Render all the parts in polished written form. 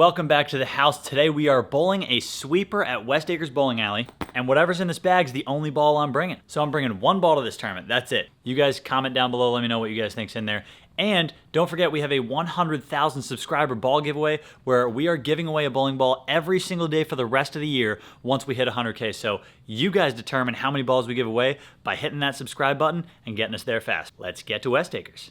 welcome back to the house. Today we are bowling a sweeper at West Acres Bowling Alley, and whatever's in this bag is the only ball I'm bringing. So I'm bringing one ball to this tournament, that's it. You guys comment down below, let me know what you guys think's in there. And don't forget, we have a 100,000 subscriber ball giveaway where we are giving away a bowling ball every single day for the rest of the year once we hit 100K. So you guys determine how many balls we give away by hitting that subscribe button and getting us there fast. Let's get to West Acres.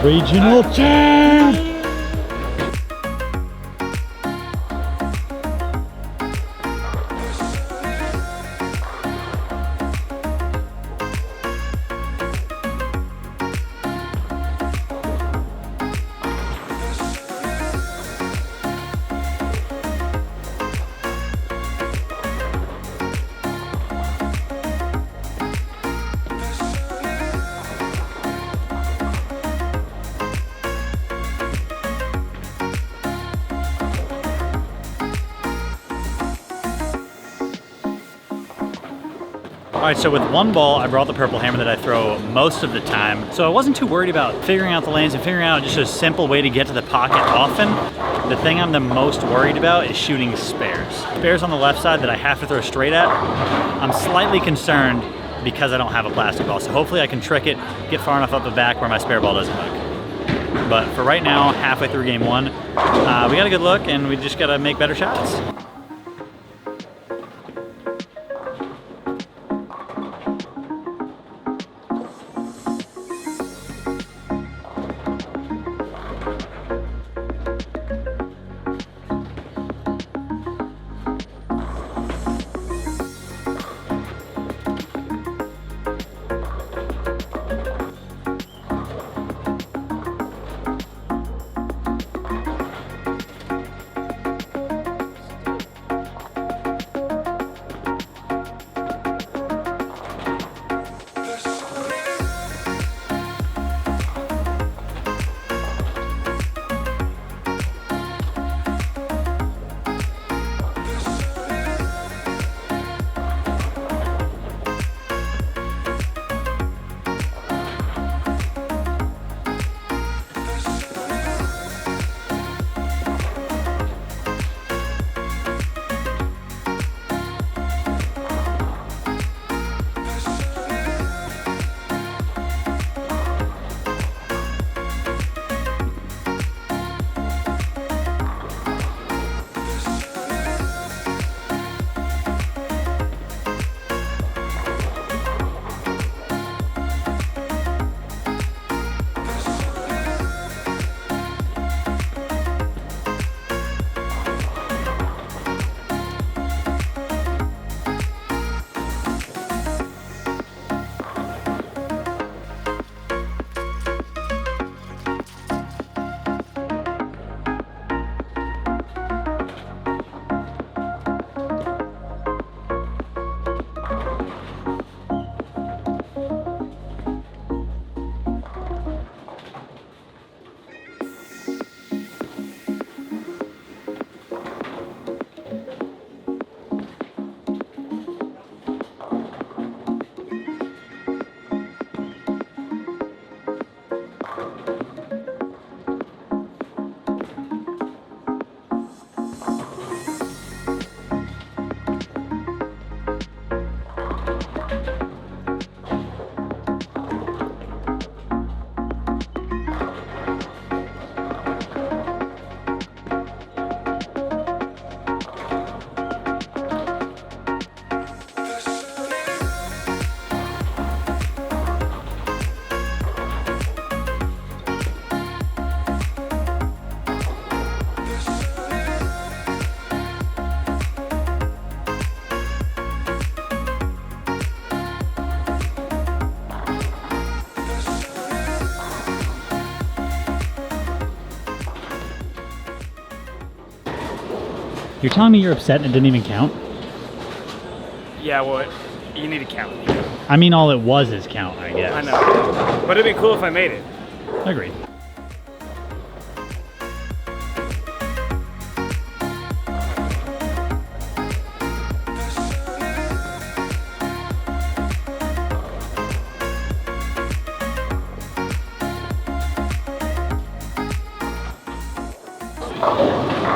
Regional champ! All right, so with one ball, I brought the purple hammer that I throw most of the time. So I wasn't too worried about figuring out the lanes and figuring out just a simple way to get to the pocket often. The thing I'm the most worried about is shooting spares. Spares on the left side that I have to throw straight at. I'm slightly concerned because I don't have a plastic ball. So hopefully I can trick it, get far enough up the back where my spare ball doesn't hook. But for right now, halfway through game one, we got a good look and we just gotta make better shots. You're telling me you're upset and it didn't even count? Yeah, well, you need to count. I mean, all it was is count, I guess. I know. But it'd be cool if I made it. Agreed.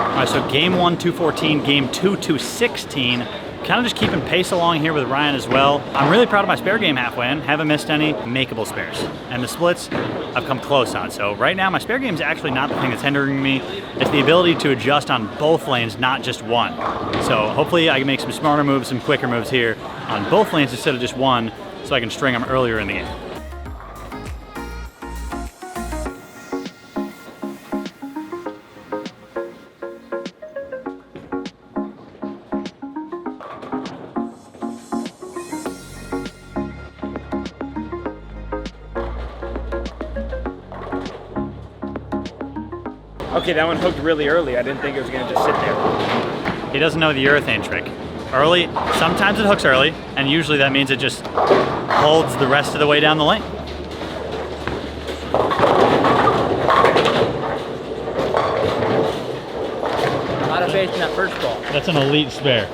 All right, so game 1, 214, game 2, 216. Kind of just keeping pace along here with Ryan as well. I'm really proud of my spare game halfway in. Haven't missed any makeable spares. And the splits, I've come close on. So right now, my spare game is actually not the thing that's hindering me. It's the ability to adjust on both lanes, not just one. So hopefully I can make some smarter moves, some quicker moves here on both lanes instead of just one, so I can string them earlier in the game. Okay, that one hooked really early. I didn't think it was gonna just sit there. He doesn't know the urethane trick. Early, sometimes it hooks early, and usually that means it just holds the rest of the way down the lane. A lot of faith in that first ball. That's an elite spare.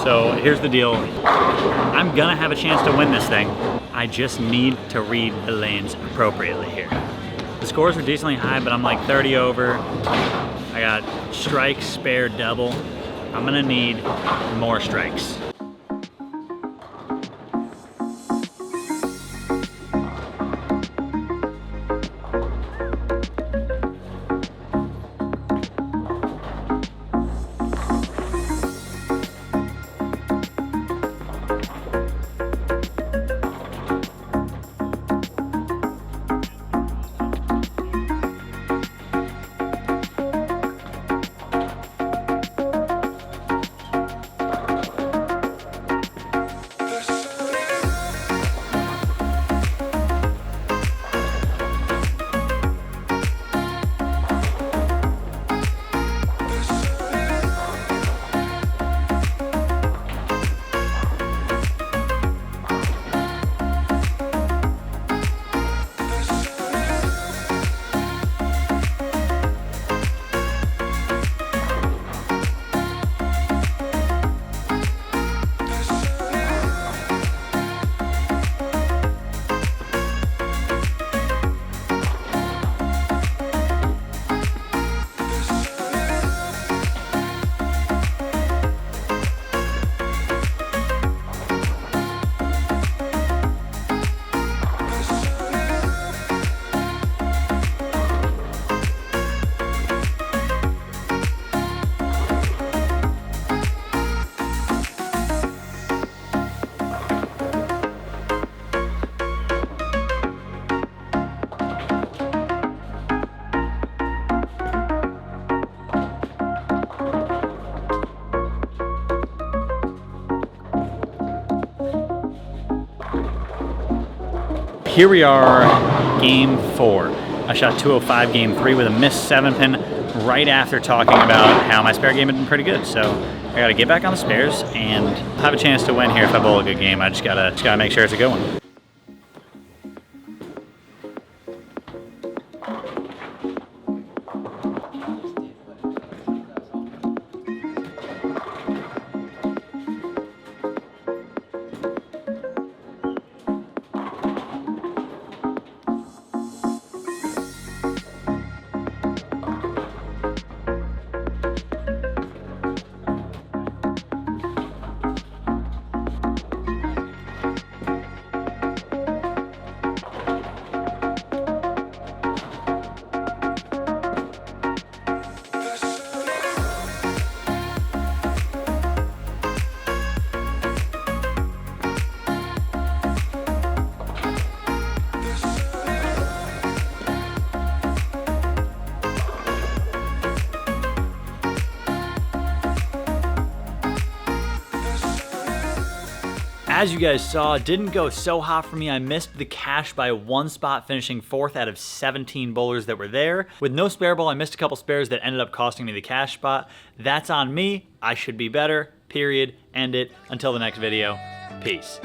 So here's the deal. I'm gonna have a chance to win this thing. I just need to read the lanes appropriately here. The scores are decently high, but I'm like 30 over. I got strikes, spare, double. I'm gonna need more strikes. Here we are, game 4. I shot 205 game 3 with a missed 7-pin right after talking about how my spare game had been pretty good. So I gotta get back on the spares and have a chance to win here if I bowl a good game. I just gotta make sure it's a good one. As you guys saw, it didn't go so hot for me. I missed the cash by 1 spot, finishing 4th out of 17 bowlers that were there. With no spare ball, I missed a couple spares that ended up costing me the cash spot. That's on me. I should be better, period. End it. Until the next video, peace.